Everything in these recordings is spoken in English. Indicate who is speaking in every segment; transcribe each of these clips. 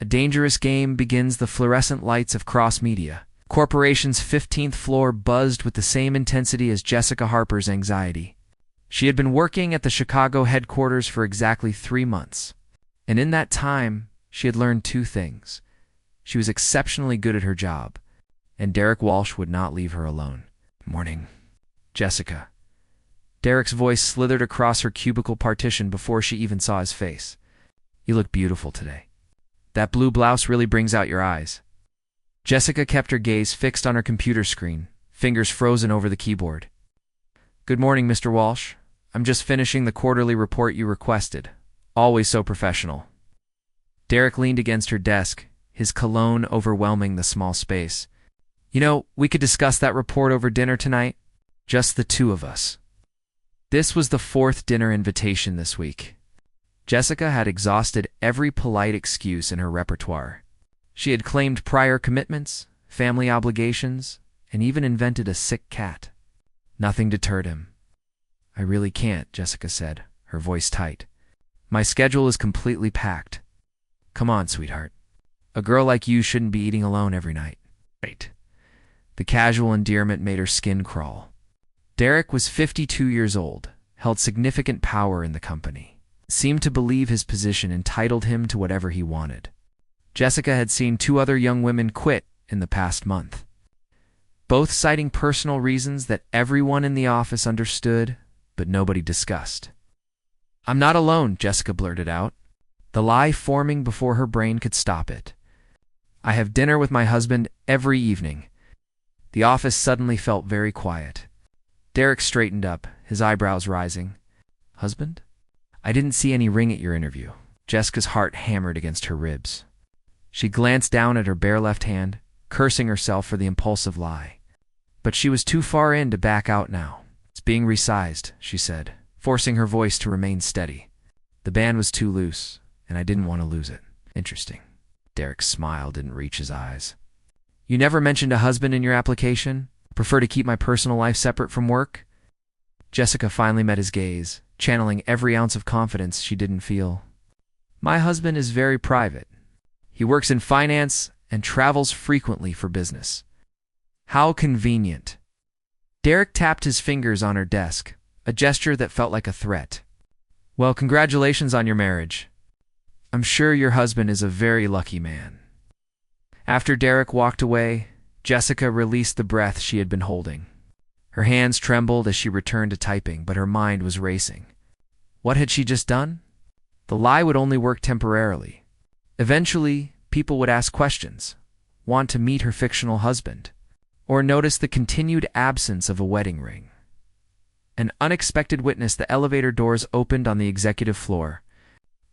Speaker 1: A dangerous game begins. The fluorescent lights of cross-media. Corporation's 15th floor buzzed with the same intensity as Jessica Harper's anxiety. She had been working at the Chicago headquarters for exactly 3 months. And in that time, she had learned 2 things. She was exceptionally good at her job, and Derek Walsh would not leave her alone. "Morning, Jessica." Derek's voice slithered across her cubicle partition before she even saw his face. "You look beautiful today. That blue blouse really brings out your eyes." Jessica kept her gaze fixed on her computer screen, fingers frozen over the keyboard. "Good morning, Mr. Walsh. I'm just finishing the quarterly report you requested. Always so professional." Derek leaned against her desk, his cologne overwhelming the small space. "You know, we could discuss that report over dinner tonight. Just the 2 of us." This was the 4th dinner invitation this week. Jessica had exhausted every polite excuse in her repertoire. She had claimed prior commitments, family obligations, and even invented a sick cat. Nothing deterred him. "I really can't," Jessica said, her voice tight. "My schedule is completely packed." "Come on, sweetheart. A girl like you shouldn't be eating alone every night." "Right." The casual endearment made her skin crawl. Derek was 52 years old, held significant power in the company, seemed to believe his position entitled him to whatever he wanted. Jessica had seen 2 other young women quit in the past month, both citing personal reasons that everyone in the office understood, but nobody discussed. "I'm not alone," Jessica blurted out, the lie forming before her brain could stop it. "I have dinner with my husband every evening." The office suddenly felt very quiet. Derek straightened up, his eyebrows rising. "Husband? I didn't see any ring at your interview." Jessica's heart hammered against her ribs. She glanced down at her bare left hand, cursing herself for the impulsive lie. But she was too far in to back out now. "It's being resized," she said, forcing her voice to remain steady. "The band was too loose, and I didn't want to lose it." "Interesting." Derek's smile didn't reach his eyes. "You never mentioned a husband in your application? Prefer to keep my personal life separate from work?" Jessica finally met his gaze, channeling every ounce of confidence she didn't feel. "My husband is very private. He works in finance and travels frequently for business." "How convenient." Derek tapped his fingers on her desk, a gesture that felt like a threat. "Well, congratulations on your marriage. I'm sure your husband is a very lucky man." After Derek walked away, Jessica released the breath she had been holding. Her hands trembled as she returned to typing, but her mind was racing. What had she just done? The lie would only work temporarily. Eventually, people would ask questions, want to meet her fictional husband, or notice the continued absence of a wedding ring. An unexpected witness: the elevator doors opened on the executive floor,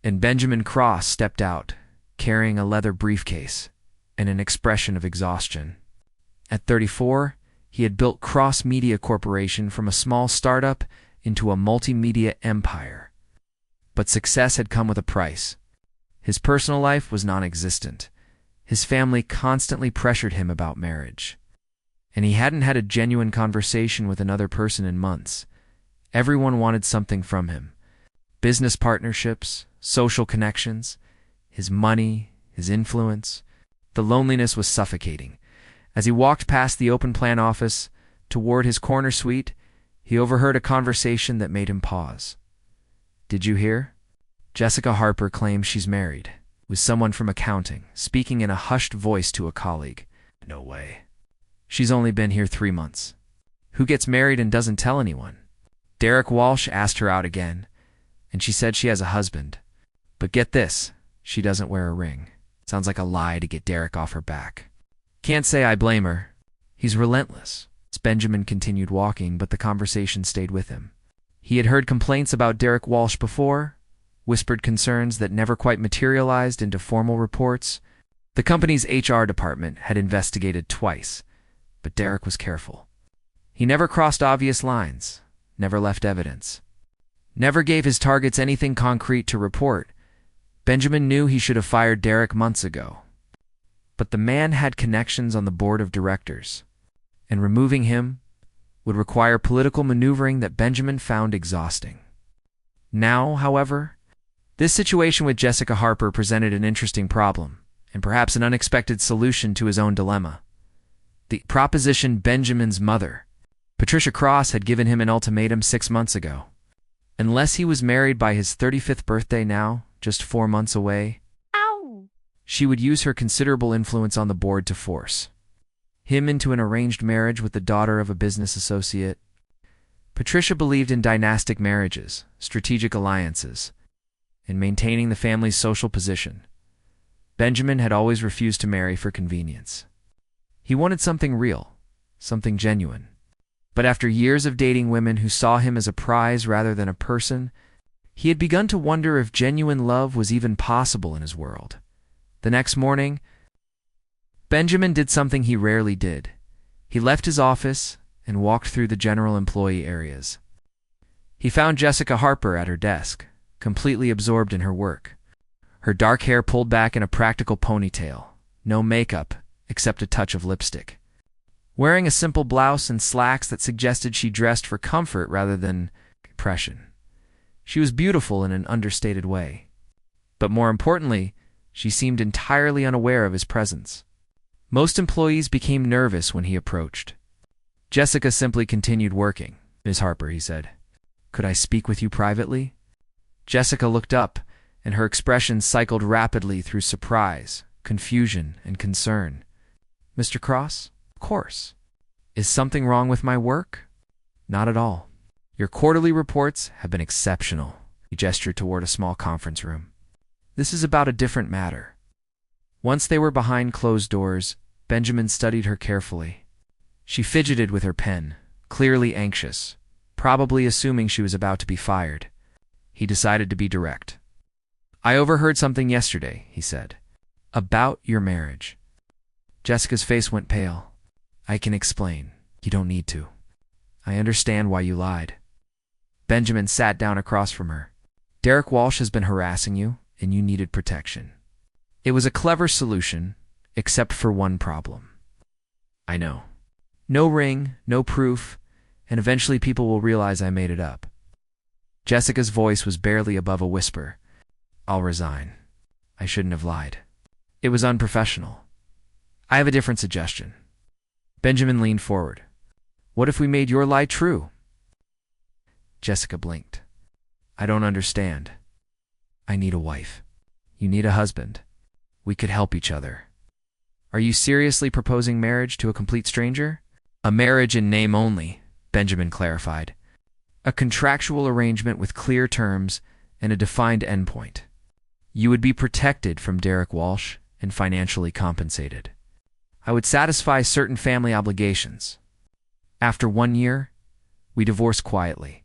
Speaker 1: and Benjamin Cross stepped out, carrying a leather briefcase and an expression of exhaustion. At 34, he had built Cross Media Corporation from a small startup into a multimedia empire. But success had come with a price. His personal life was non-existent. His family constantly pressured him about marriage. And he hadn't had a genuine conversation with another person in months. Everyone wanted something from him. Business partnerships, social connections, his money, his influence. The loneliness was suffocating. As he walked past the open-plan office toward his corner suite, he overheard a conversation that made him pause. "Did you hear? Jessica Harper claims she's married," with someone from accounting, speaking in a hushed voice to a colleague. "No way. She's only been here 3 months. Who gets married and doesn't tell anyone?" Derek Walsh asked her out again, and she said she has a husband. But get this, she doesn't wear a ring. Sounds like a lie to get Derek off her back. "Can't say I blame her. He's relentless." Benjamin continued walking, but the conversation stayed with him. He had heard complaints about Derek Walsh before, whispered concerns that never quite materialized into formal reports. The company's HR department had investigated twice, but Derek was careful. He never crossed obvious lines, never left evidence, never gave his targets anything concrete to report. Benjamin knew he should have fired Derek months ago. But the man had connections on the board of directors, and removing him would require political maneuvering that Benjamin found exhausting. Now, however, this situation with Jessica Harper presented an interesting problem, and perhaps an unexpected solution to his own dilemma. The proposition Benjamin's mother, Patricia Cross, had given him an ultimatum 6 months ago. Unless he was married by his 35th birthday now, just 4 months away, she would use her considerable influence on the board to force him into an arranged marriage with the daughter of a business associate. Patricia believed in dynastic marriages, strategic alliances, and maintaining the family's social position. Benjamin had always refused to marry for convenience. He wanted something real, something genuine. But after years of dating women who saw him as a prize rather than a person, he had begun to wonder if genuine love was even possible in his world. The next morning, Benjamin did something he rarely did. He left his office and walked through the general employee areas. He found Jessica Harper at her desk, completely absorbed in her work. Her dark hair pulled back in a practical ponytail, no makeup except a touch of lipstick. Wearing a simple blouse and slacks that suggested she dressed for comfort rather than impression. She was beautiful in an understated way. But more importantly, she seemed entirely unaware of his presence. Most employees became nervous when he approached. Jessica simply continued working. "Ms. Harper," he said, "could I speak with you privately?" Jessica looked up, and her expression cycled rapidly through surprise, confusion, and concern. "Mr. Cross? Of course. Is something wrong with my work?" "Not at all. Your quarterly reports have been exceptional." He gestured toward a small conference room. "This is about a different matter." Once they were behind closed doors, Benjamin studied her carefully. She fidgeted with her pen, clearly anxious, probably assuming she was about to be fired. He decided to be direct. "I overheard something yesterday," he said, "about your marriage." Jessica's face went pale. "I can explain. You don't need to. I understand why you lied." Benjamin sat down across from her. "Derek Walsh has been harassing you, and you needed protection. It was a clever solution, except for one problem." "I know. No ring, no proof, and eventually people will realize I made it up." Jessica's voice was barely above a whisper. "I'll resign. I shouldn't have lied. It was unprofessional. I have a different suggestion." Benjamin leaned forward. "What if we made your lie true?" Jessica blinked. "I don't understand." "I need a wife. You need a husband. We could help each other." "Are you seriously proposing marriage to a complete stranger?" "A marriage in name only," Benjamin clarified. "A contractual arrangement with clear terms and a defined endpoint. You would be protected from Derek Walsh and financially compensated. I would satisfy certain family obligations. After 1 year, we divorce quietly,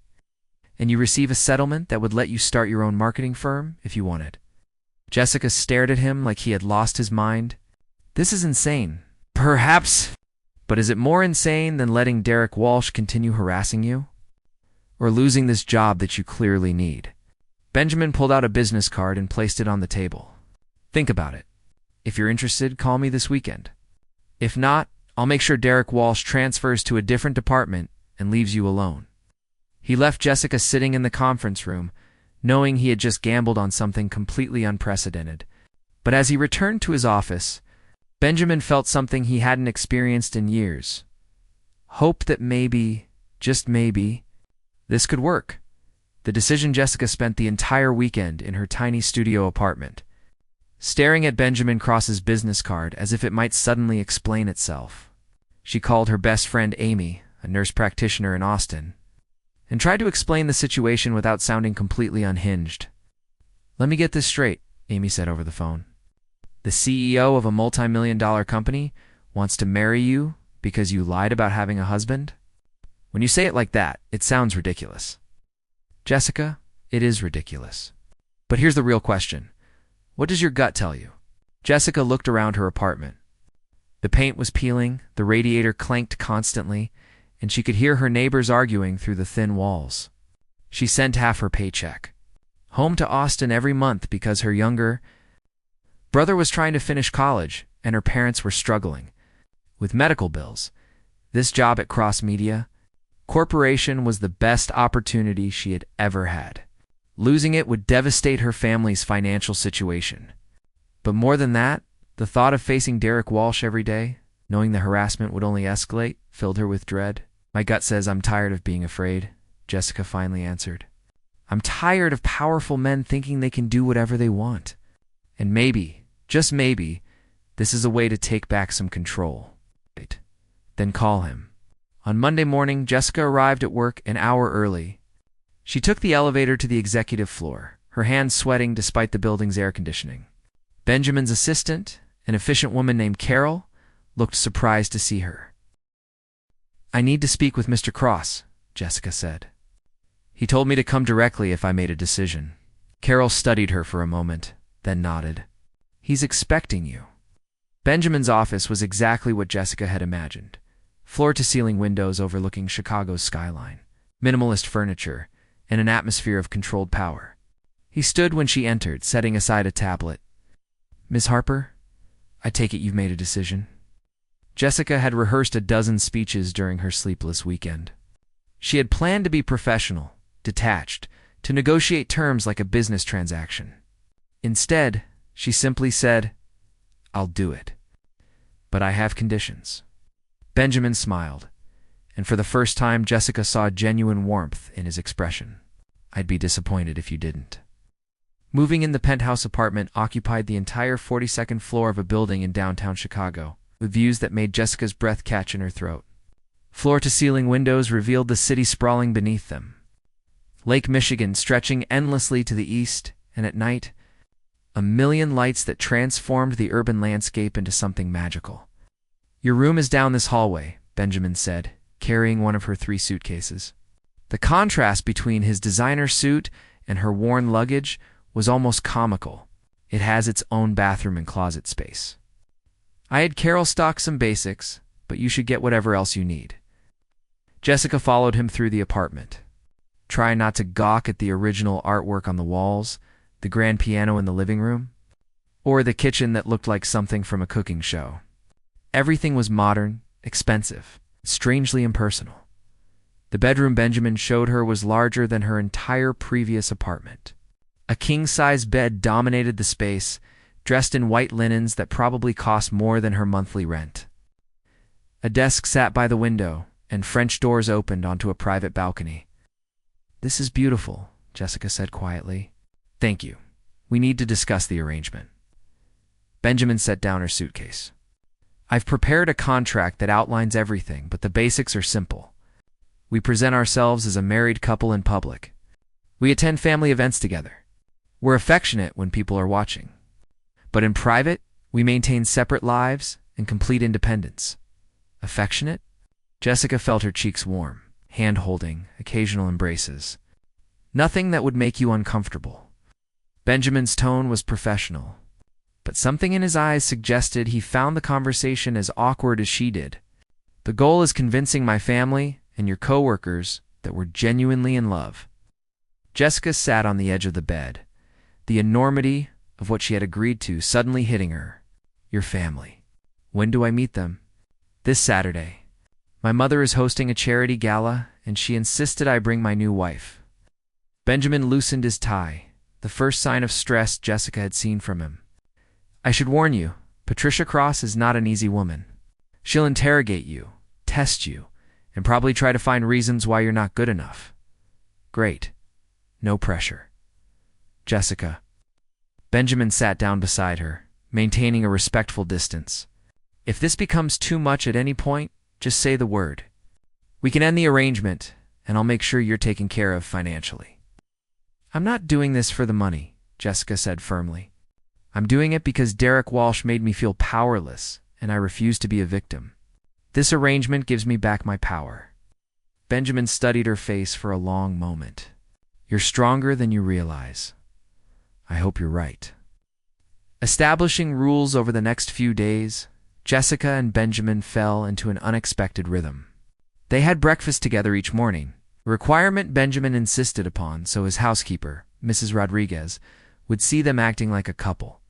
Speaker 1: and you receive a settlement that would let you start your own marketing firm if you wanted." Jessica stared at him like he had lost his mind. "This is insane." "Perhaps, but is it more insane than letting Derek Walsh continue harassing you? Or losing this job that you clearly need?" Benjamin pulled out a business card and placed it on the table. "Think about it. If you're interested, call me this weekend. If not, I'll make sure Derek Walsh transfers to a different department and leaves you alone." He left Jessica sitting in the conference room, knowing he had just gambled on something completely unprecedented. But as he returned to his office, Benjamin felt something he hadn't experienced in years. Hope that maybe, just maybe, this could work. The decision Jessica spent the entire weekend in her tiny studio apartment, staring at Benjamin Cross's business card as if it might suddenly explain itself. She called her best friend Amy, a nurse practitioner in Austin, and tried to explain the situation without sounding completely unhinged. "Let me get this straight," Amy said over the phone. "The CEO of a multi-million-dollar company wants to marry you because you lied about having a husband? When you say it like that, it sounds ridiculous." "Jessica, it is ridiculous. But here's the real question. What does your gut tell you?" Jessica looked around her apartment. The paint was peeling, the radiator clanked constantly, and she could hear her neighbors arguing through the thin walls. She sent half her paycheck home to Austin every month because her younger brother was trying to finish college and her parents were struggling with medical bills. This job at Cross Media Corporation was the best opportunity she had ever had. Losing it would devastate her family's financial situation. But more than that, The thought of facing Derek Walsh every day, knowing the harassment would only escalate, filled her with dread. My gut says I'm tired of being afraid, Jessica finally answered. I'm tired of powerful men thinking they can do whatever they want. And maybe, just maybe, this is a way to take back some control. Then call him. On Monday morning, Jessica arrived at work an hour early. She took the elevator to the executive floor, her hands sweating despite the building's air conditioning. Benjamin's assistant, an efficient woman named Carol, looked surprised to see her. I need to speak with Mr. Cross, Jessica said. He told me to come directly if I made a decision. Carol studied her for a moment, then nodded. He's expecting you. Benjamin's office was exactly what Jessica had imagined. Floor-to-ceiling windows overlooking Chicago's skyline, minimalist furniture, and an atmosphere of controlled power. He stood when she entered, setting aside a tablet. Ms. Harper, I take it you've made a decision? Jessica had rehearsed a dozen speeches during her sleepless weekend. She had planned to be professional, detached, to negotiate terms like a business transaction. Instead, she simply said, I'll do it. But I have conditions. Benjamin smiled, and for the first time Jessica saw genuine warmth in his expression. I'd be disappointed if you didn't. Moving in the penthouse apartment occupied the entire 42nd floor of a building in downtown Chicago, with views that made Jessica's breath catch in her throat. Floor-to-ceiling windows revealed the city sprawling beneath them. Lake Michigan stretching endlessly to the east, and at night, a million lights that transformed the urban landscape into something magical. Your room is down this hallway, Benjamin said, carrying one of her 3 suitcases. The contrast between his designer suit and her worn luggage was almost comical. It has its own bathroom and closet space. I had Carol stock some basics, but you should get whatever else you need. Jessica followed him through the apartment. Try not to gawk at the original artwork on the walls, the grand piano in the living room, or the kitchen that looked like something from a cooking show. Everything was modern, expensive, strangely impersonal. The bedroom Benjamin showed her was larger than her entire previous apartment. A king-size bed dominated the space, dressed in white linens that probably cost more than her monthly rent. A desk sat by the window, and French doors opened onto a private balcony. This is beautiful, Jessica said quietly. Thank you. We need to discuss the arrangement. Benjamin set down her suitcase. I've prepared a contract that outlines everything, but the basics are simple. We present ourselves as a married couple in public. We attend family events together. We're affectionate when people are watching. But in private, we maintain separate lives and complete independence. Affectionate? Jessica felt her cheeks warm, hand-holding, occasional embraces. Nothing that would make you uncomfortable. Benjamin's tone was professional, but something in his eyes suggested he found the conversation as awkward as she did. The goal is convincing my family and your coworkers that we're genuinely in love. Jessica sat on the edge of the bed, the enormity of what she had agreed to suddenly hitting her. Your family. When do I meet them? This Saturday. My mother is hosting a charity gala, and she insisted I bring my new wife. Benjamin loosened his tie, the first sign of stress Jessica had seen from him. I should warn you, Patricia Cross is not an easy woman. She'll interrogate you, test you, and probably try to find reasons why you're not good enough. Great. No pressure. Jessica. Benjamin sat down beside her, maintaining a respectful distance. If this becomes too much at any point, just say the word. We can end the arrangement, and I'll make sure you're taken care of financially. I'm not doing this for the money, Jessica said firmly. I'm doing it because Derek Walsh made me feel powerless, and I refuse to be a victim. This arrangement gives me back my power. Benjamin studied her face for a long moment. You're stronger than you realize. I hope you're right. Establishing rules over the next few days, Jessica and Benjamin fell into an unexpected rhythm. They had breakfast together each morning, a requirement Benjamin insisted upon so his housekeeper, Mrs. Rodriguez, would see them acting like a couple.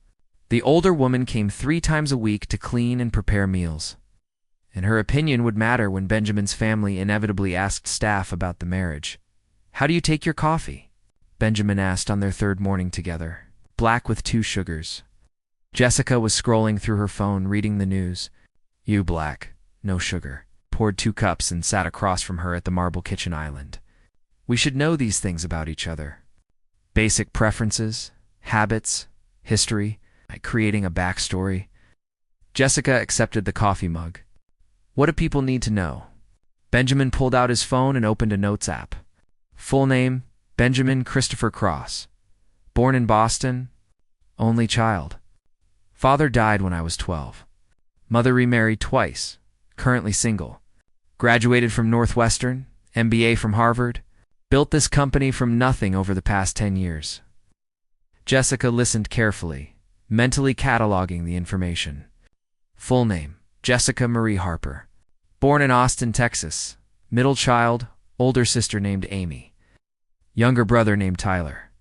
Speaker 1: The older woman came 3 times a week to clean and prepare meals, and her opinion would matter when Benjamin's family inevitably asked staff about the marriage. How do you take your coffee? Benjamin asked on their 3rd morning together. Black with 2 sugars. Jessica was scrolling through her phone, reading the news. You black, no sugar. Poured 2 cups and sat across from her at the marble kitchen island. We should know these things about each other. Basic preferences, habits, history, like creating a backstory. Jessica accepted the coffee mug. What do people need to know? Benjamin pulled out his phone and opened a notes app. Full name, Benjamin Christopher Cross. Born in Boston. Only child. Father died when I was 12. Mother remarried twice. Currently single. Graduated from Northwestern, MBA from Harvard. Built this company from nothing over the past 10 years. Jessica listened carefully, mentally cataloging the information. Full name, Jessica Marie Harper. Born in Austin, Texas. Middle child, older sister named Amy. Younger brother named Tyler.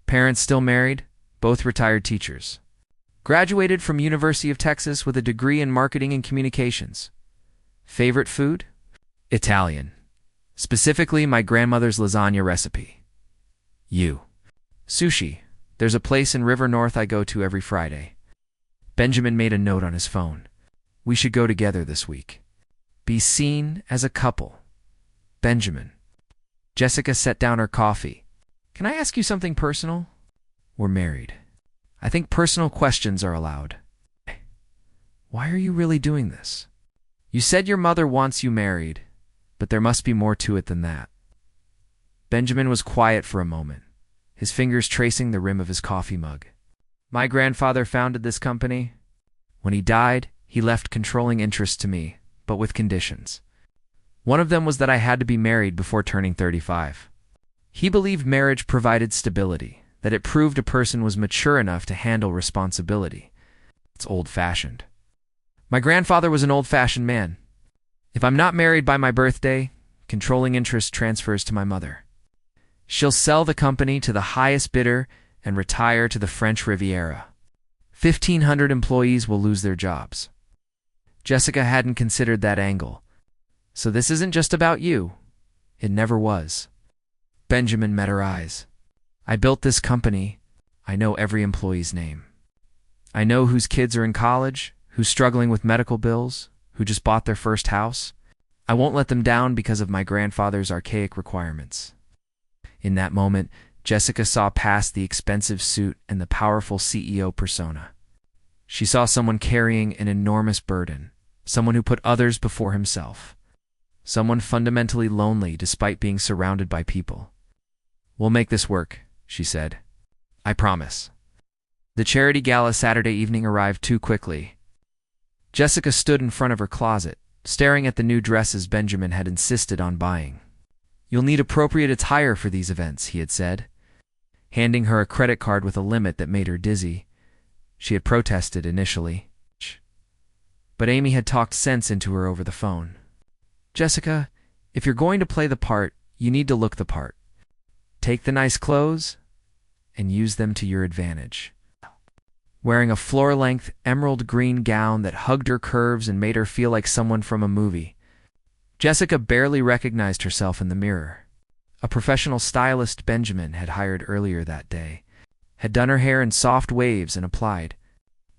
Speaker 1: Parents still married, both retired teachers. Graduated from University of Texas with a degree in marketing and communications. Favorite food? Italian. Specifically, my grandmother's lasagna recipe. You. Sushi. There's a place in River North I go to every Friday. Benjamin made a note on his phone. We should go together this week. Be seen as a couple. Benjamin. Jessica set down her coffee. Can I ask you something personal? We're married. I think personal questions are allowed. Why are you really doing this? You said your mother wants you married, but there must be more to it than that. Benjamin was quiet for a moment, his fingers tracing the rim of his coffee mug. My grandfather founded this company. When he died, he left controlling interest to me, but with conditions. One of them was that I had to be married before turning 35. He believed marriage provided stability, that it proved a person was mature enough to handle responsibility. It's old-fashioned. My grandfather was an old-fashioned man. If I'm not married by my birthday, controlling interest transfers to my mother. She'll sell the company to the highest bidder and retire to the French Riviera. 1,500 employees will lose their jobs. Jessica hadn't considered that angle. So this isn't just about you. It never was. Benjamin met her eyes. I built this company. I know every employee's name. I know whose kids are in college, who's struggling with medical bills, who just bought their first house. I won't let them down because of my grandfather's archaic requirements. In that moment, Jessica saw past the expensive suit and the powerful CEO persona. She saw someone carrying an enormous burden, someone who put others before himself, someone fundamentally lonely despite being surrounded by people. We'll make this work, she said. I promise. The charity gala Saturday evening arrived too quickly. Jessica stood in front of her closet, staring at the new dresses Benjamin had insisted on buying. You'll need appropriate attire for these events, he had said, handing her a credit card with a limit that made her dizzy. She had protested initially, but Amy had talked sense into her over the phone. Jessica, if you're going to play the part, you need to look the part. Take the nice clothes and use them to your advantage. Wearing a floor-length emerald green gown that hugged her curves and made her feel like someone from a movie, Jessica barely recognized herself in the mirror. A professional stylist Benjamin had hired earlier that day had done her hair in soft waves and applied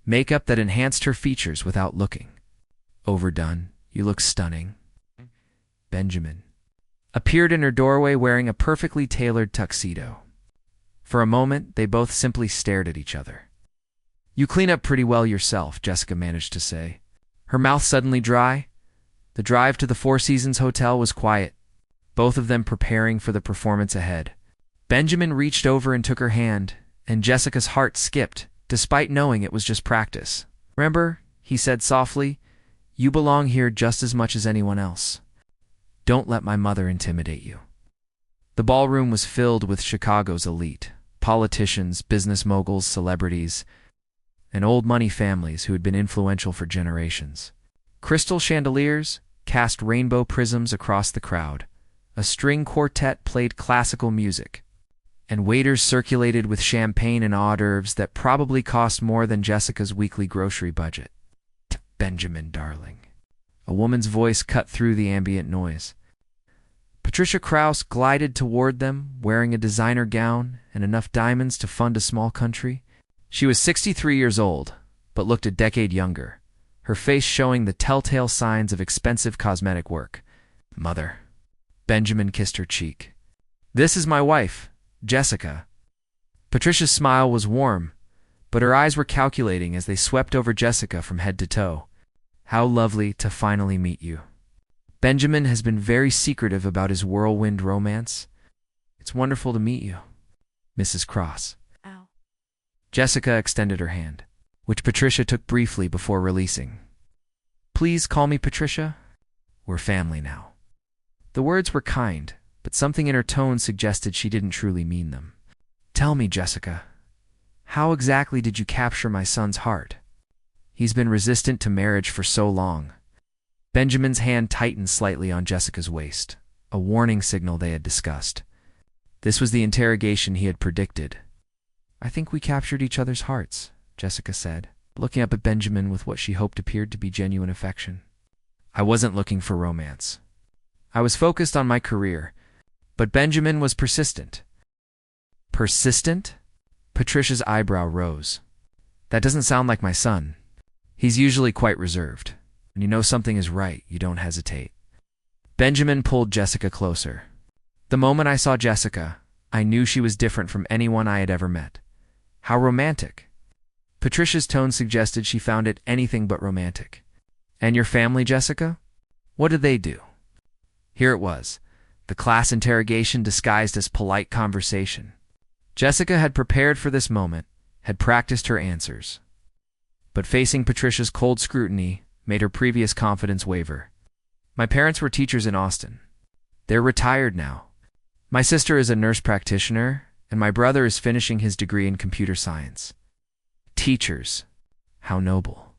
Speaker 1: makeup that enhanced her features without looking overdone. You look stunning. Benjamin appeared in her doorway wearing a perfectly tailored tuxedo. For a moment, they both simply stared at each other. You clean up pretty well yourself, Jessica managed to say. Her mouth suddenly dry. The drive to the Four Seasons Hotel was quiet, both of them preparing for the performance ahead. Benjamin reached over and took her hand, and Jessica's heart skipped, despite knowing it was just practice. Remember, he said softly, you belong here just as much as anyone else. Don't let my mother intimidate you. The ballroom was filled with Chicago's elite, politicians, business moguls, celebrities, and old money families who had been influential for generations. Crystal chandeliers cast rainbow prisms across the crowd. A string quartet played classical music, and waiters circulated with champagne and hors d'oeuvres that probably cost more than Jessica's weekly grocery budget. Benjamin, darling. A woman's voice cut through the ambient noise. Patricia Krause glided toward them, wearing a designer gown and enough diamonds to fund a small country. She was 63 years old, but looked a decade younger, her face showing the telltale signs of expensive cosmetic work. Mother. Benjamin kissed her cheek. This is my wife, Jessica. Patricia's smile was warm, but her eyes were calculating as they swept over Jessica from head to toe. How lovely to finally meet you. Benjamin has been very secretive about his whirlwind romance. It's wonderful to meet you, Mrs. Cross.
Speaker 2: Ow.
Speaker 1: Jessica extended her hand, which Patricia took briefly before releasing. Please call me Patricia. We're family now. The words were kind, but something in her tone suggested she didn't truly mean them. Tell me, Jessica, how exactly did you capture my son's heart? He's been resistant to marriage for so long. Benjamin's hand tightened slightly on Jessica's waist, a warning signal they had discussed. This was the interrogation he had predicted. I think we captured each other's hearts, Jessica said, looking up at Benjamin with what she hoped appeared to be genuine affection. I wasn't looking for romance. I was focused on my career, but Benjamin was persistent. Persistent? Patricia's eyebrow rose. That doesn't sound like my son. He's usually quite reserved. When you know something is right, you don't hesitate. Benjamin pulled Jessica closer. The moment I saw Jessica, I knew she was different from anyone I had ever met. How romantic. Patricia's tone suggested she found it anything but romantic. And your family, Jessica? What did they do? Here it was, the class interrogation disguised as polite conversation. Jessica had prepared for this moment, had practiced her answers. But facing Patricia's cold scrutiny made her previous confidence waver. My parents were teachers in Austin. They're retired now. My sister is a nurse practitioner, and my brother is finishing his degree in computer science. Teachers. How noble.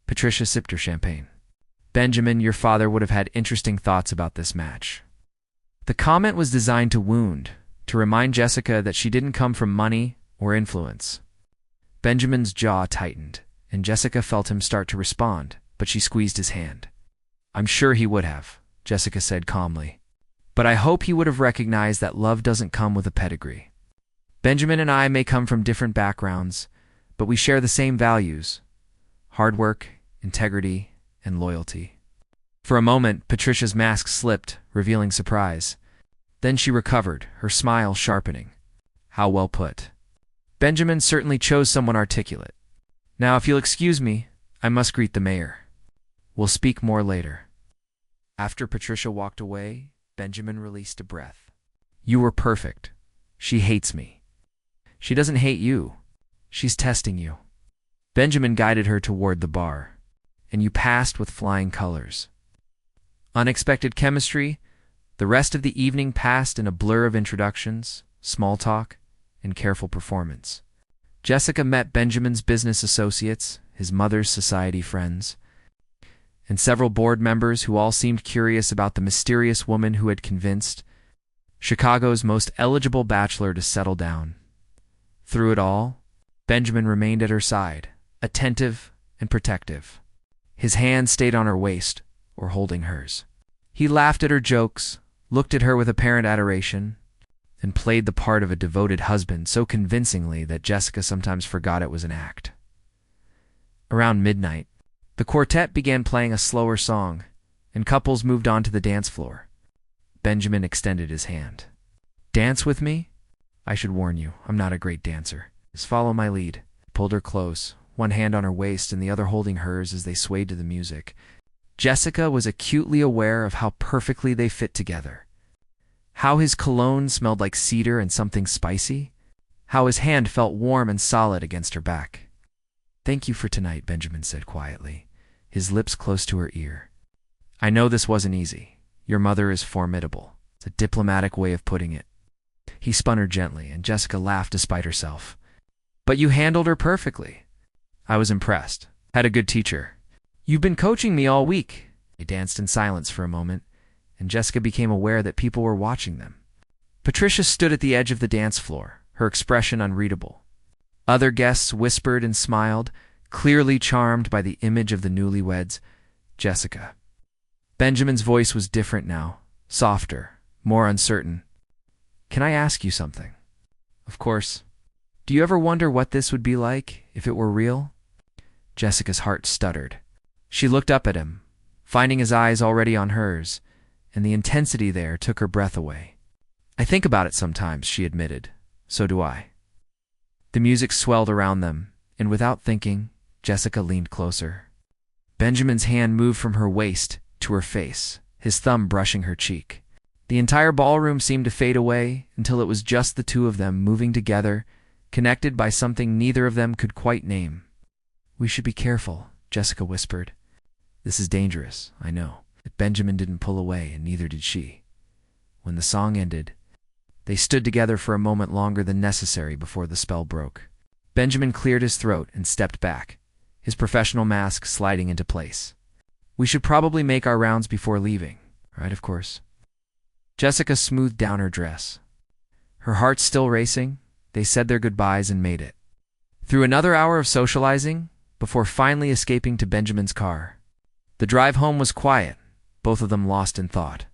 Speaker 1: Patricia sipped her champagne. Benjamin, your father would have had interesting thoughts about this match. The comment was designed to wound, to remind Jessica that she didn't come from money or influence. Benjamin's jaw tightened, and Jessica felt him start to respond, but she squeezed his hand. I'm sure he would have, Jessica said calmly. But I hope he would have recognized that love doesn't come with a pedigree. Benjamin and I may come from different backgrounds, but we share the same values: hard work, integrity, and loyalty. For a moment, Patricia's mask slipped, revealing surprise. Then she recovered, her smile sharpening. How well put. Benjamin certainly chose someone articulate. Now, if you'll excuse me, I must greet the mayor. We'll speak more later. After Patricia walked away, Benjamin released a breath. You were perfect. She hates me. She doesn't hate you. She's testing you. Benjamin guided her toward the bar, and you passed with flying colors. Unexpected chemistry. The rest of the evening passed in a blur of introductions, small talk, and careful performance. Jessica met Benjamin's business associates, his mother's society friends, and several board members who all seemed curious about the mysterious woman who had convinced Chicago's most eligible bachelor to settle down. Through it all, Benjamin remained at her side, attentive and protective. His hand stayed on her waist, or holding hers. He laughed at her jokes, looked at her with apparent adoration, and played the part of a devoted husband so convincingly that Jessica sometimes forgot it was an act. Around midnight, the quartet began playing a slower song, and couples moved on to the dance floor. Benjamin extended his hand. Dance with me? I should warn you, I'm not a great dancer. Just follow my lead. Pulled her close, one hand on her waist and the other holding hers as they swayed to the music. Jessica was acutely aware of how perfectly they fit together. How his cologne smelled like cedar and something spicy. How his hand felt warm and solid against her back. Thank you for tonight, Benjamin said quietly, his lips close to her ear. I know this wasn't easy. Your mother is formidable. It's a diplomatic way of putting it. He spun her gently, and Jessica laughed despite herself. But you handled her perfectly. I was impressed. Had a good teacher. You've been coaching me all week. They danced in silence for a moment, and Jessica became aware that people were watching them. Patricia stood at the edge of the dance floor, her expression unreadable. Other guests whispered and smiled, clearly charmed by the image of the newlyweds. Jessica. Benjamin's voice was different now, softer, more uncertain. Can I ask you something? Of course. Do you ever wonder what this would be like if it were real? Jessica's heart stuttered. She looked up at him, finding his eyes already on hers, and the intensity there took her breath away. "I think about it sometimes," she admitted. "So do I." The music swelled around them, and without thinking, Jessica leaned closer. Benjamin's hand moved from her waist to her face, his thumb brushing her cheek. The entire ballroom seemed to fade away until it was just the two of them moving together, connected by something neither of them could quite name. "We should be careful," Jessica whispered. "This is dangerous, I know." But Benjamin didn't pull away, and neither did she. When the song ended, they stood together for a moment longer than necessary before the spell broke. Benjamin cleared his throat and stepped back, his professional mask sliding into place. "We should probably make our rounds before leaving, right? Of course." Jessica smoothed down her dress. Her heart still racing, they said their goodbyes and made it. Through another hour of socializing, before finally escaping to Benjamin's car. The drive home was quiet, both of them lost in thought.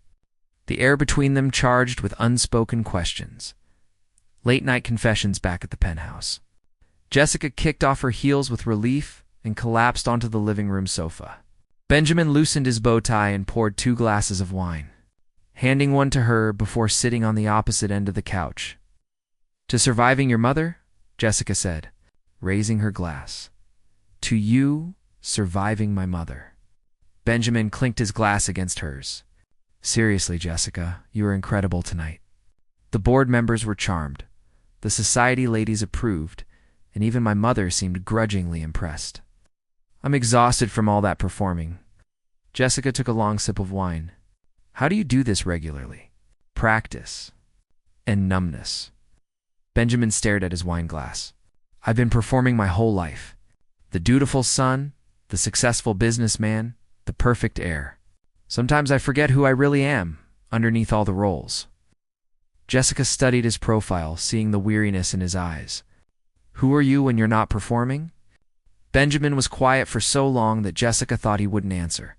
Speaker 1: The air between them charged with unspoken questions. Late-night confessions back at the penthouse. Jessica kicked off her heels with relief and collapsed onto the living room sofa. Benjamin loosened his bow tie and poured 2 glasses of wine, handing one to her before sitting on the opposite end of the couch. "To surviving your mother," Jessica said, raising her glass. "To you, surviving my mother." Benjamin clinked his glass against hers. "Seriously, Jessica, you were incredible tonight." The board members were charmed. The society ladies approved, and even my mother seemed grudgingly impressed. "I'm exhausted from all that performing." Jessica took a long sip of wine. "How do you do this regularly?" "Practice. And numbness." Benjamin stared at his wine glass. "I've been performing my whole life. The dutiful son, the successful businessman, the perfect heir. Sometimes I forget who I really am, underneath all the roles." Jessica studied his profile, seeing the weariness in his eyes. "Who are you when you're not performing?" Benjamin was quiet for so long that Jessica thought he wouldn't answer.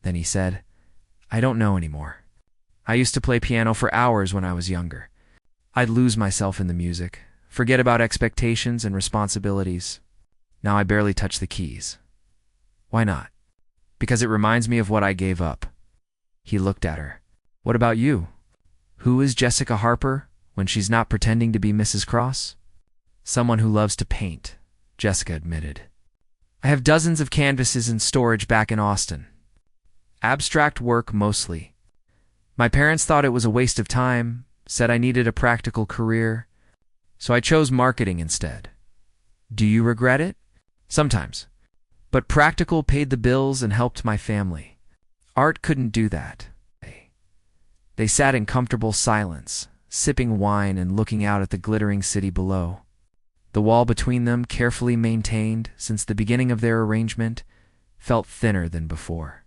Speaker 1: Then he said, "I don't know anymore. I used to play piano for hours when I was younger. I'd lose myself in the music, forget about expectations and responsibilities. Now I barely touch the keys." "Why not?" "Because it reminds me of what I gave up." He looked at her. "What about you? Who is Jessica Harper when she's not pretending to be Mrs. Cross?" "Someone who loves to paint," Jessica admitted. "I have dozens of canvases in storage back in Austin. Abstract work mostly. My parents thought it was a waste of time, said I needed a practical career, so I chose marketing instead." "Do you regret it?" "Sometimes. But practical paid the bills and helped my family. Art couldn't do that." They sat in comfortable silence, sipping wine and looking out at the glittering city below. The wall between them, carefully maintained since the beginning of their arrangement, felt thinner than before.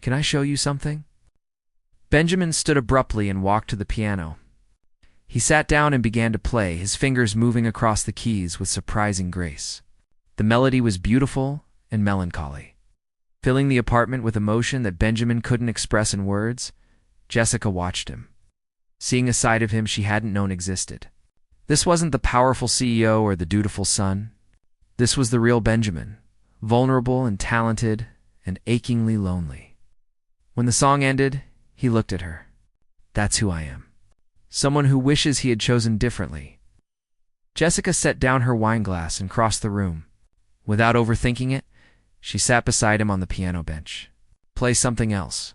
Speaker 1: "Can I show you something?" Benjamin stood abruptly and walked to the piano. He sat down and began to play, his fingers moving across the keys with surprising grace. The melody was beautiful and melancholy, filling the apartment with emotion that Benjamin couldn't express in words. Jessica watched him, seeing a side of him she hadn't known existed. This wasn't the powerful CEO or the dutiful son. This was the real Benjamin, vulnerable and talented and achingly lonely. When the song ended, he looked at her. "That's who I am. Someone who wishes he had chosen differently." Jessica set down her wine glass and crossed the room. Without overthinking it, she sat beside him on the piano bench. "Play something else.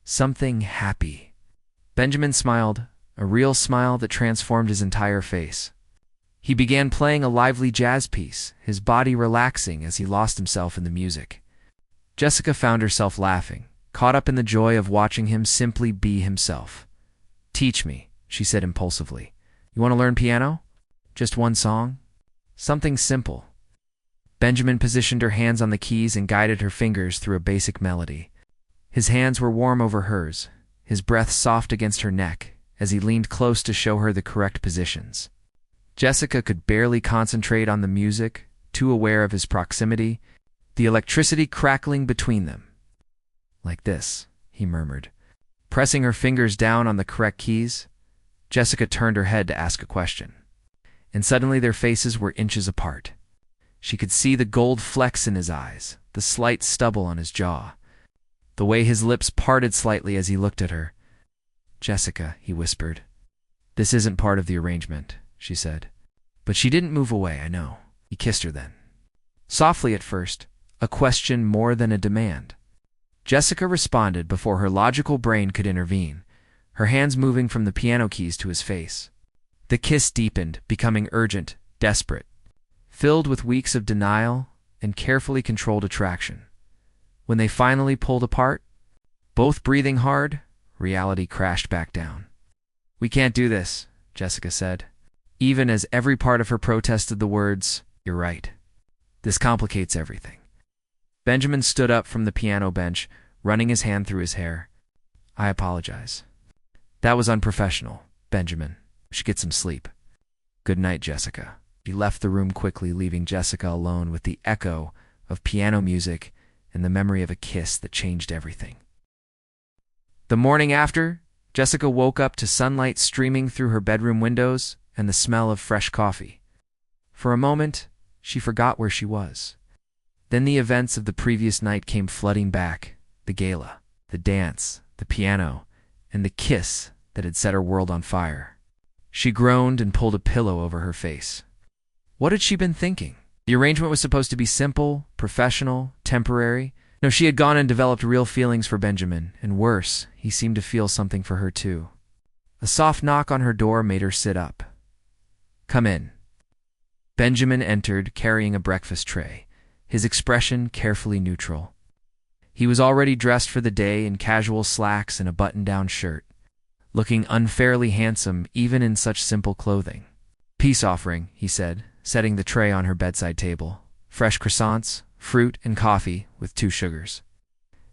Speaker 1: Something happy." Benjamin smiled, a real smile that transformed his entire face. He began playing a lively jazz piece, his body relaxing as he lost himself in the music. Jessica found herself laughing, caught up in the joy of watching him simply be himself. "Teach me," she said impulsively. "You want to learn piano? Just one song? Something simple." Benjamin positioned her hands on the keys and guided her fingers through a basic melody. His hands were warm over hers, his breath soft against her neck as he leaned close to show her the correct positions. Jessica could barely concentrate on the music, too aware of his proximity, the electricity crackling between them. "Like this," he murmured. Pressing her fingers down on the correct keys, Jessica turned her head to ask a question. And suddenly their faces were inches apart. She could see the gold flecks in his eyes, the slight stubble on his jaw, the way his lips parted slightly as he looked at her. "Jessica," he whispered. "This isn't part of the arrangement," she said. But she didn't move away, I know. He kissed her then. Softly at first, a question more than a demand. Jessica responded before her logical brain could intervene, her hands moving from the piano keys to his face. The kiss deepened, becoming urgent, desperate, filled with weeks of denial and carefully controlled attraction. When they finally pulled apart, both breathing hard, reality crashed back down. "We can't do this," Jessica said, even as every part of her protested the words, "You're right. This complicates everything." Benjamin stood up from the piano bench, running his hand through his hair. "I apologize. That was unprofessional, Benjamin. We should get some sleep." "Good night, Jessica." He left the room quickly, leaving Jessica alone with the echo of piano music and the memory of a kiss that changed everything. The morning after, Jessica woke up to sunlight streaming through her bedroom windows and the smell of fresh coffee. For a moment, she forgot where she was. Then the events of the previous night came flooding back: the gala, the dance, the piano, and the kiss that had set her world on fire. She groaned and pulled a pillow over her face. What had she been thinking? The arrangement was supposed to be simple, professional, temporary. No, she had gone and developed real feelings for Benjamin, and worse, he seemed to feel something for her too. A soft knock on her door made her sit up. "Come in." Benjamin entered, carrying a breakfast tray, his expression carefully neutral. He was already dressed for the day in casual slacks and a button-down shirt, looking unfairly handsome even in such simple clothing. "Peace offering," he said, setting the tray on her bedside table. "Fresh croissants, fruit, and coffee with 2 sugars.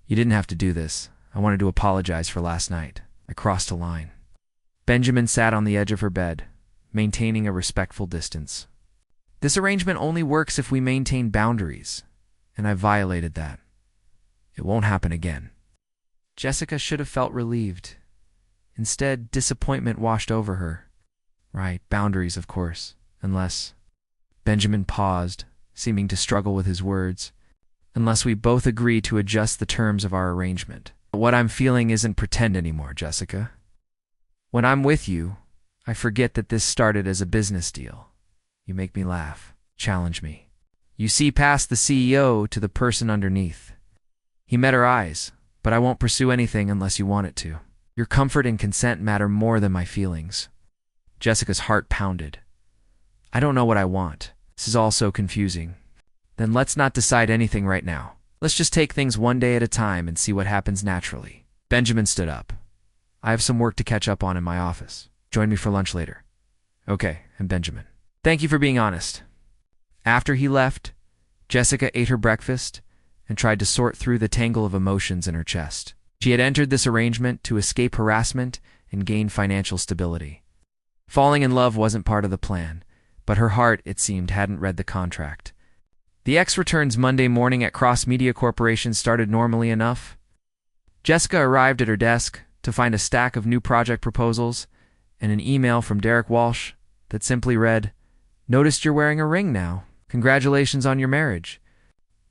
Speaker 1: You didn't have to do this. I wanted to apologize for last night. I crossed a line." Benjamin sat on the edge of her bed, maintaining a respectful distance. "This arrangement only works if we maintain boundaries, and I violated that. It won't happen again." Jessica should have felt relieved. Instead, disappointment washed over her. Right, boundaries, of course, unless... Benjamin paused, seeming to struggle with his words. "Unless we both agree to adjust the terms of our arrangement. What I'm feeling isn't pretend anymore, Jessica. When I'm with you, I forget that this started as a business deal. You make me laugh, challenge me. You see past the CEO to the person underneath. He met her eyes, but I won't pursue anything unless you want it to. Your comfort and consent matter more than my feelings." Jessica's heart pounded. "I don't know what I want. This is all so confusing." "Then let's not decide anything right now. Let's just take things one day at a time and see what happens naturally." Benjamin stood up. "I have some work to catch up on in my office. Join me for lunch later." "Okay," and Benjamin, "Thank you for being honest." After he left, Jessica ate her breakfast and tried to sort through the tangle of emotions in her chest. She had entered this arrangement to escape harassment and gain financial stability. Falling in love wasn't part of the plan, but her heart, it seemed, hadn't read the contract. The X returns Monday morning at Cross Media Corporation started normally enough. Jessica arrived at her desk to find a stack of new project proposals and an email from Derek Walsh that simply read, "Noticed you're wearing a ring now. Congratulations on your marriage."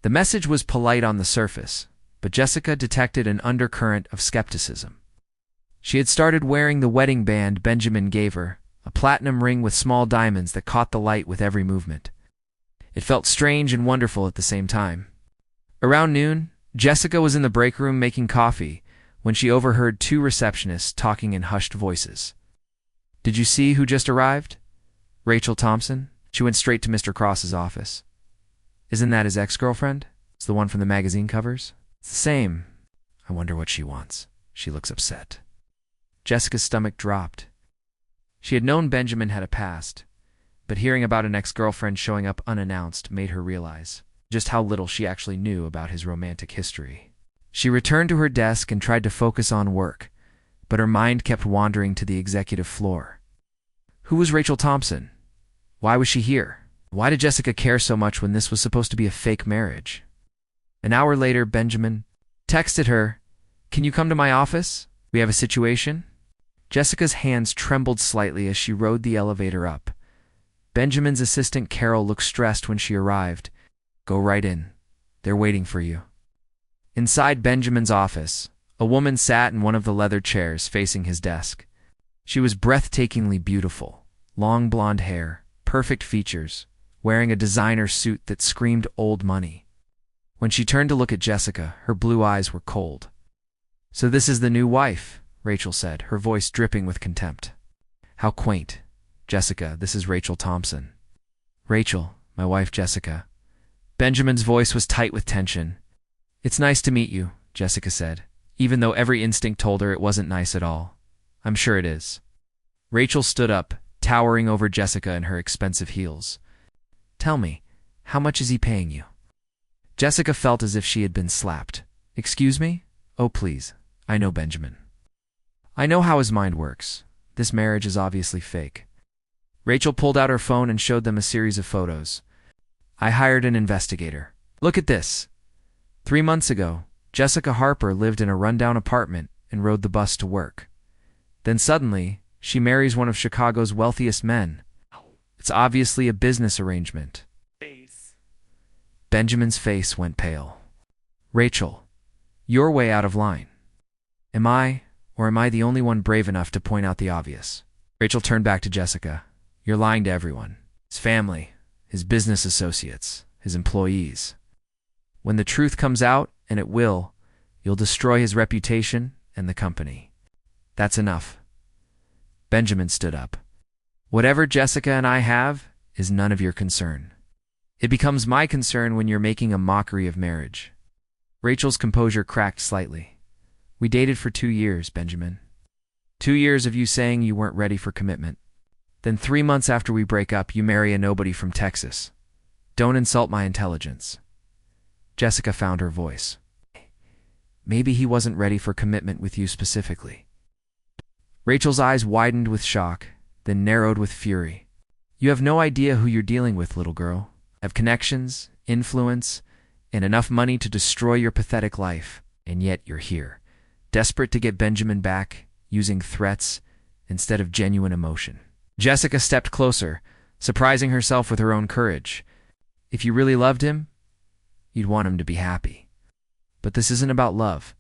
Speaker 1: The message was polite on the surface, but Jessica detected an undercurrent of skepticism. She had started wearing the wedding band Benjamin gave her, a platinum ring with small diamonds that caught the light with every movement. It felt strange and wonderful at the same time. Around noon, Jessica was in the break room making coffee when she overheard 2 receptionists talking in hushed voices. "Did you see who just arrived? Rachel Thompson?" She went straight to Mr. Cross's office. "Isn't that his ex-girlfriend? It's the one from the magazine covers?" "It's the same. I wonder what she wants. She looks upset." Jessica's stomach dropped. She had known Benjamin had a past, but hearing about an ex-girlfriend showing up unannounced made her realize just how little she actually knew about his romantic history. She returned to her desk and tried to focus on work, but her mind kept wandering to the executive floor. Who was Rachel Thompson? Why was she here? Why did Jessica care so much when this was supposed to be a fake marriage? An hour later, Benjamin texted her, "Can you come to my office? We have a situation." Jessica's hands trembled slightly as she rode the elevator up. Benjamin's assistant Carol looked stressed when she arrived. "Go right in. They're waiting for you." Inside Benjamin's office, a woman sat in one of the leather chairs facing his desk. She was breathtakingly beautiful, long blonde hair, perfect features, wearing a designer suit that screamed old money. When she turned to look at Jessica, her blue eyes were cold. "So this is the new wife," Rachel said, her voice dripping with contempt. "How quaint. Jessica, this is Rachel Thompson." "Rachel, my wife Jessica." Benjamin's voice was tight with tension. "It's nice to meet you," Jessica said, even though every instinct told her it wasn't nice at all. "I'm sure it is." Rachel stood up, towering over Jessica in her expensive heels. "Tell me, how much is he paying you?" Jessica felt as if she had been slapped. "Excuse me? Oh, please. I know Benjamin. I know how his mind works. This marriage is obviously fake." Rachel pulled out her phone and showed them a series of photos. "I hired an investigator. Look at this. 3 months ago, Jessica Harper lived in a rundown apartment and rode the bus to work. Then suddenly, she marries one of Chicago's wealthiest men. It's obviously a business arrangement." Benjamin's face went pale. "Rachel, you're way out of line. Am I the only one brave enough to point out the obvious?" Rachel turned back to Jessica. "You're lying to everyone. His family, his business associates, his employees. When the truth comes out, and it will, you'll destroy his reputation and the company. That's enough." Benjamin stood up. "Whatever Jessica and I have is none of your concern. It becomes my concern when you're making a mockery of marriage." Rachel's composure cracked slightly. "We dated for 2 years, Benjamin. 2 years of you saying you weren't ready for commitment. Then 3 months after we break up, you marry a nobody from Texas. Don't insult my intelligence." Jessica found her voice. "Maybe he wasn't ready for commitment with you specifically." Rachel's eyes widened with shock, then narrowed with fury. "You have no idea who you're dealing with, little girl. Have connections, influence, and enough money to destroy your pathetic life, and yet you're here, desperate to get Benjamin back, using threats instead of genuine emotion." Jessica stepped closer, surprising herself with her own courage. "If you really loved him, you'd want him to be happy. But this isn't about love.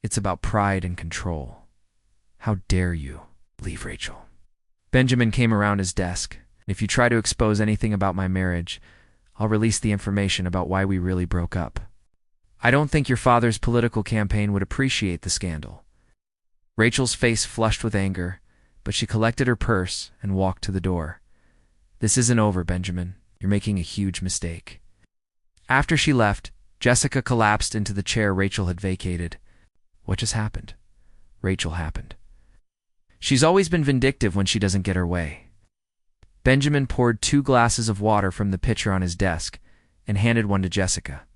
Speaker 1: It's about pride and control. How dare you leave Rachel?" Benjamin came around his desk. "If you try to expose anything about my marriage, I'll release the information about why we really broke up. I don't think your father's political campaign would appreciate the scandal." Rachel's face flushed with anger, but she collected her purse and walked to the door. "This isn't over, Benjamin. You're making a huge mistake." After she left, Jessica collapsed into the chair Rachel had vacated. What just happened? Rachel happened. She's always been vindictive when she doesn't get her way. Benjamin poured 2 glasses of water from the pitcher on his desk and handed one to Jessica.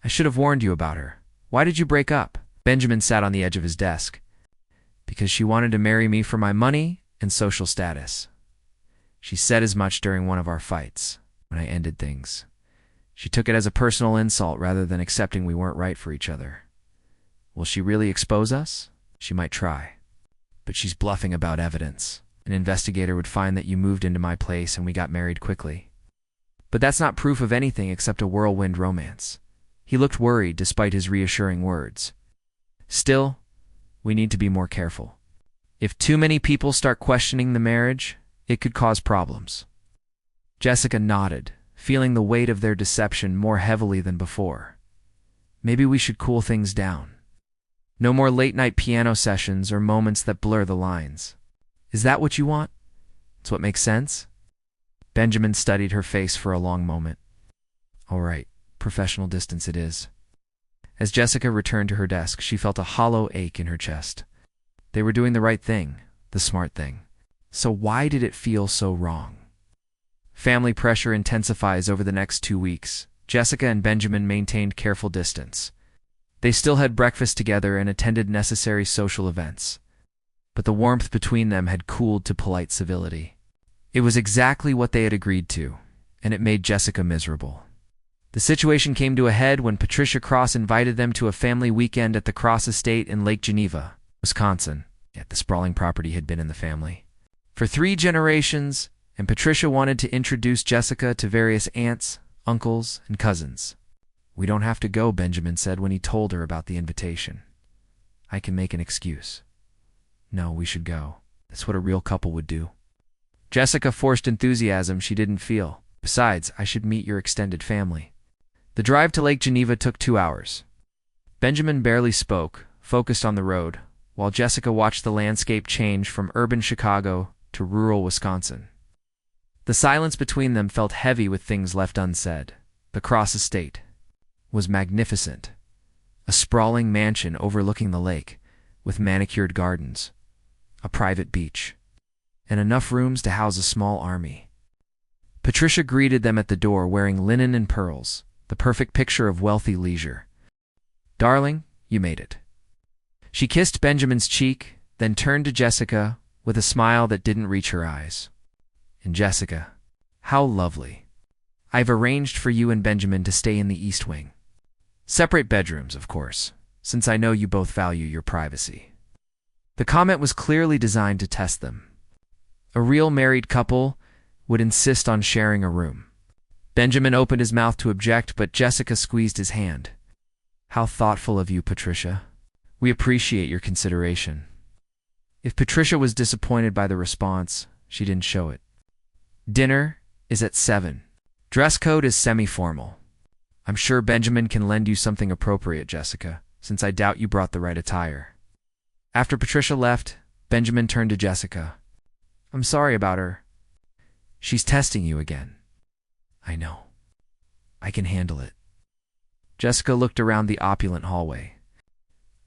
Speaker 1: "I should have warned you about her. Why did you break up?" Benjamin sat on the edge of his desk. "Because she wanted to marry me for my money and social status. She said as much during one of our fights, when I ended things. She took it as a personal insult rather than accepting we weren't right for each other. Will she really expose us? She might try. But she's bluffing about evidence. An investigator would find that you moved into my place and we got married quickly. But that's not proof of anything except a whirlwind romance." He looked worried despite his reassuring words. "Still, we need to be more careful. If too many people start questioning the marriage, it could cause problems." Jessica nodded, feeling the weight of their deception more heavily than before. "Maybe we should cool things down. No more late-night piano sessions or moments that blur the lines. Is that what you want? It's what makes sense?" Benjamin studied her face for a long moment. "All right, professional distance it is." As Jessica returned to her desk, she felt a hollow ache in her chest. They were doing the right thing, the smart thing. So why did it feel so wrong? Family pressure intensifies over the next 2 weeks. Jessica and Benjamin maintained careful distance. They still had breakfast together and attended necessary social events. But the warmth between them had cooled to polite civility. It was exactly what they had agreed to, and it made Jessica miserable. The situation came to a head when Patricia Cross invited them to a family weekend at the Cross estate in Lake Geneva, Wisconsin. Yet the sprawling property had been in the family for 3 generations, and Patricia wanted to introduce Jessica to various aunts, uncles, and cousins. "We don't have to go," Benjamin said when he told her about the invitation. "I can make an excuse." "No, we should go. That's what a real couple would do." Jessica forced enthusiasm she didn't feel. "Besides, I should meet your extended family." The drive to Lake Geneva took 2 hours. Benjamin barely spoke, focused on the road, while Jessica watched the landscape change from urban Chicago to rural Wisconsin. The silence between them felt heavy with things left unsaid. The Cross Estate was magnificent, a sprawling mansion overlooking the lake, with manicured gardens, a private beach, and enough rooms to house a small army. Patricia greeted them at the door wearing linen and pearls, the perfect picture of wealthy leisure. "Darling, you made it." She kissed Benjamin's cheek, then turned to Jessica with a smile that didn't reach her eyes. "And Jessica, how lovely. I've arranged for you and Benjamin to stay in the East Wing. Separate bedrooms, of course, since I know you both value your privacy." The comment was clearly designed to test them. A real married couple would insist on sharing a room. Benjamin opened his mouth to object, but Jessica squeezed his hand. "How thoughtful of you, Patricia. We appreciate your consideration." If Patricia was disappointed by the response, she didn't show it. "Dinner is at 7. Dress code is semi-formal. I'm sure Benjamin can lend you something appropriate, Jessica, since I doubt you brought the right attire." After Patricia left, Benjamin turned to Jessica. "I'm sorry about her. She's testing you again." "I know. I can handle it." Jessica looked around the opulent hallway.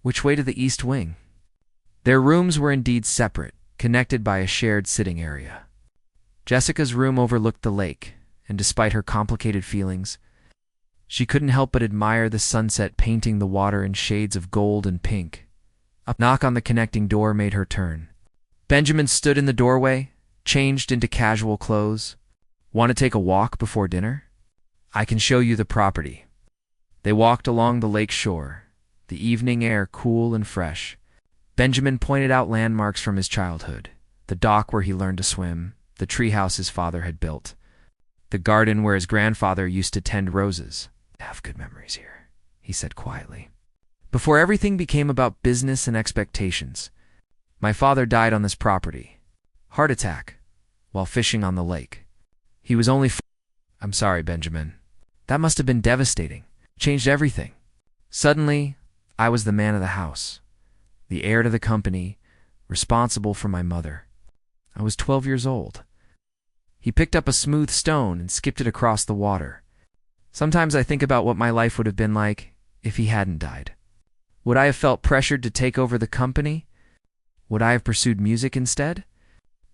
Speaker 1: Which way to the East Wing? Their rooms were indeed separate, connected by a shared sitting area. Jessica's room overlooked the lake, and despite her complicated feelings, she couldn't help but admire the sunset painting the water in shades of gold and pink. A knock on the connecting door made her turn. Benjamin stood in the doorway, changed into casual clothes. "Want to take a walk before dinner? I can show you the property." They walked along the lake shore, the evening air cool and fresh. Benjamin pointed out landmarks from his childhood, the dock where he learned to swim, the treehouse his father had built, the garden where his grandfather used to tend roses. "I have good memories here," he said quietly. "Before everything became about business and expectations, my father died on this property. Heart attack, while fishing on the lake. He was only I'm sorry, Benjamin. That must have been devastating. Changed everything. Suddenly, I was the man of the house, the heir to the company, responsible for my mother. I was 12 years old." He picked up a smooth stone and skipped it across the water. "Sometimes I think about what my life would have been like if he hadn't died. Would I have felt pressured to take over the company? Would I have pursued music instead?"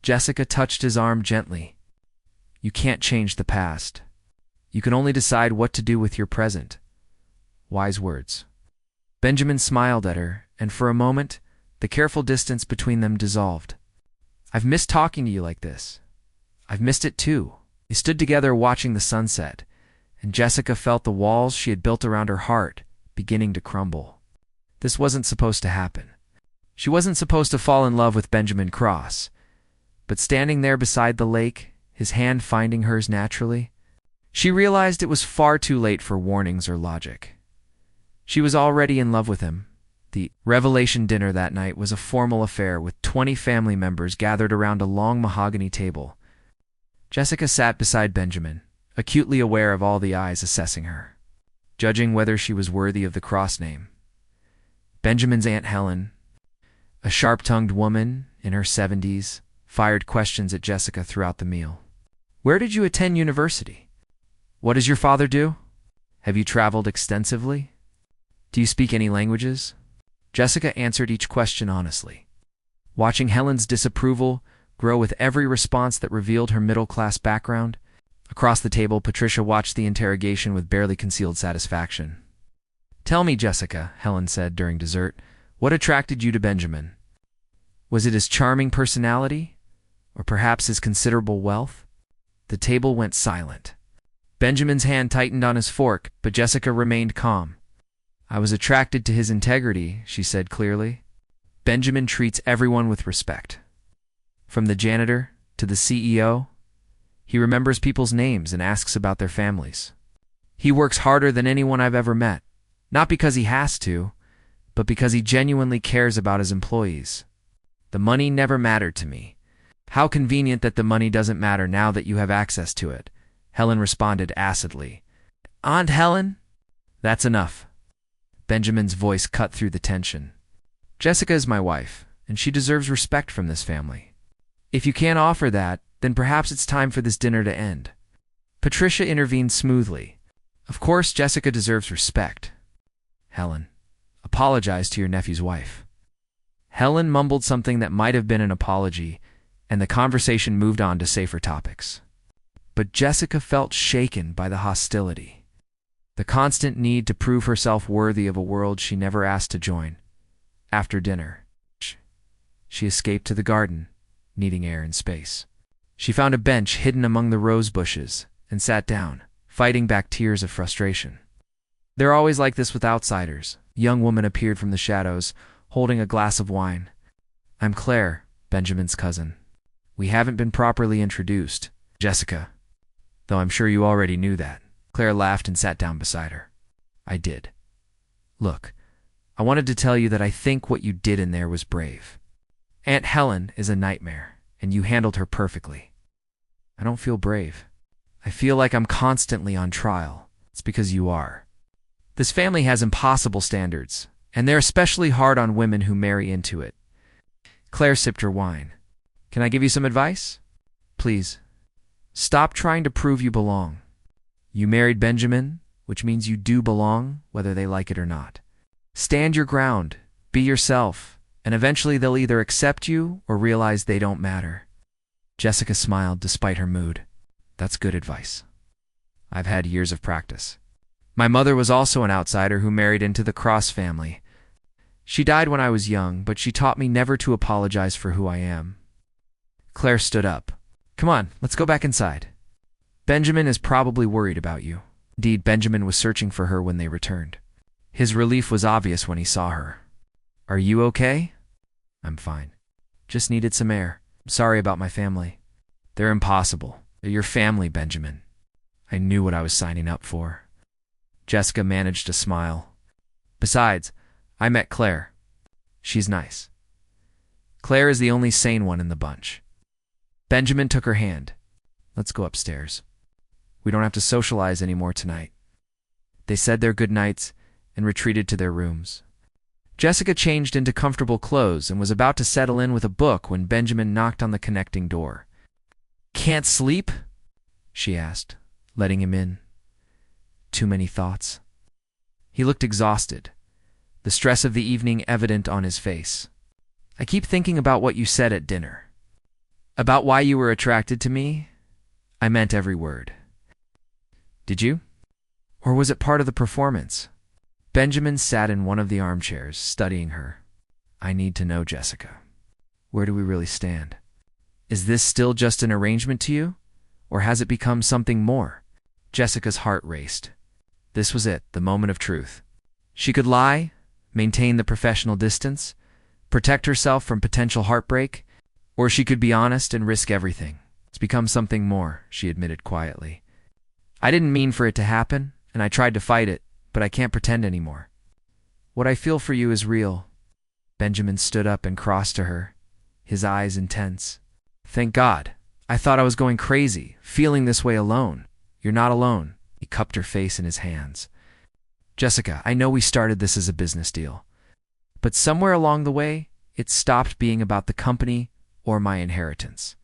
Speaker 1: Jessica touched his arm gently. "You can't change the past. You can only decide what to do with your present." Wise words. Benjamin smiled at her, and for a moment, the careful distance between them dissolved. "I've missed talking to you like this. I've missed it too." They stood together watching the sunset, and Jessica felt the walls she had built around her heart beginning to crumble. This wasn't supposed to happen. She wasn't supposed to fall in love with Benjamin Cross, but standing there beside the lake, his hand finding hers naturally, she realized it was far too late for warnings or logic. She was already in love with him. The revelation dinner that night was a formal affair with 20 family members gathered around a long mahogany table. Jessica sat beside Benjamin, acutely aware of all the eyes assessing her, judging whether she was worthy of the Cross name. Benjamin's Aunt Helen, a sharp-tongued woman in her 70s, fired questions at Jessica throughout the meal. "Where did you attend university? What does your father do? Have you traveled extensively? Do you speak any languages?" Jessica answered each question honestly, watching Helen's disapproval grow with every response that revealed her middle-class background. Across the table, Patricia watched the interrogation with barely concealed satisfaction. "Tell me, Jessica," Helen said during dessert, "what attracted you to Benjamin? Was it his charming personality? Or perhaps his considerable wealth?" The table went silent. Benjamin's hand tightened on his fork, but Jessica remained calm. "I was attracted to his integrity," she said clearly. "Benjamin treats everyone with respect. From the janitor to the CEO, He remembers people's names and asks about their families. He works harder than anyone I've ever met, not because he has to, but because he genuinely cares about his employees. The money never mattered to me. How convenient that the money doesn't matter now that you have access to it, Helen responded acidly. Aunt Helen? That's enough. Benjamin's voice cut through the tension. Jessica is my wife, and she deserves respect from this family. If you can't offer that, then perhaps it's time for this dinner to end. Patricia intervened smoothly. Of course, Jessica deserves respect. Helen, apologize to your nephew's wife. Helen mumbled something that might have been an apology, and the conversation moved on to safer topics. But Jessica felt shaken by the hostility. The constant need to prove herself worthy of a world she never asked to join. After dinner, she escaped to the garden, needing air and space. She found a bench hidden among the rose bushes and sat down, fighting back tears of frustration. They're always like this with outsiders. A young woman appeared from the shadows, holding a glass of wine. I'm Claire, Benjamin's cousin. We haven't been properly introduced. Jessica. Though I'm sure you already knew that. Claire laughed and sat down beside her. I did. Look, I wanted to tell you that I think what you did in there was brave. Aunt Helen is a nightmare, and you handled her perfectly. I don't feel brave. I feel like I'm constantly on trial. It's because you are. This family has impossible standards, and they're especially hard on women who marry into it. Claire sipped her wine. Can I give you some advice? Please. Stop trying to prove you belong. You married Benjamin, which means you do belong, whether they like it or not. Stand your ground, be yourself, and eventually they'll either accept you or realize they don't matter. Jessica smiled despite her mood. That's good advice. I've had years of practice. My mother was also an outsider who married into the Cross family. She died when I was young, but she taught me never to apologize for who I am. Claire stood up. Come on, let's go back inside. Benjamin is probably worried about you. Indeed, Benjamin was searching for her when they returned. His relief was obvious when he saw her. Are you okay? I'm fine. Just needed some air. I'm sorry about my family. They're impossible. They're your family, Benjamin. I knew what I was signing up for. Jessica managed to smile. Besides, I met Claire. She's nice. Claire is the only sane one in the bunch. Benjamin took her hand. Let's go upstairs. We don't have to socialize anymore tonight. They said their goodnights and retreated to their rooms. Jessica changed into comfortable clothes and was about to settle in with a book when Benjamin knocked on the connecting door. Can't sleep? She asked, letting him in. Too many thoughts. He looked exhausted, the stress of the evening evident on his face. I keep thinking about what you said at dinner. About why you were attracted to me? I meant every word. Did you? Or was it part of the performance? Benjamin sat in one of the armchairs, studying her. I need to know, Jessica. Where do we really stand? Is this still just an arrangement to you? Or has it become something more? Jessica's heart raced. This was it, the moment of truth. She could lie, maintain the professional distance, protect herself from potential heartbreak, or she could be honest and risk everything. It's become something more, she admitted quietly. I didn't mean for it to happen, and I tried to fight it, but I can't pretend anymore. What I feel for you is real. Benjamin stood up and crossed to her, his eyes intense. Thank God. I thought I was going crazy, feeling this way alone. You're not alone. He cupped her face in his hands. Jessica, I know we started this as a business deal, but somewhere along the way, it stopped being about the company or my inheritance.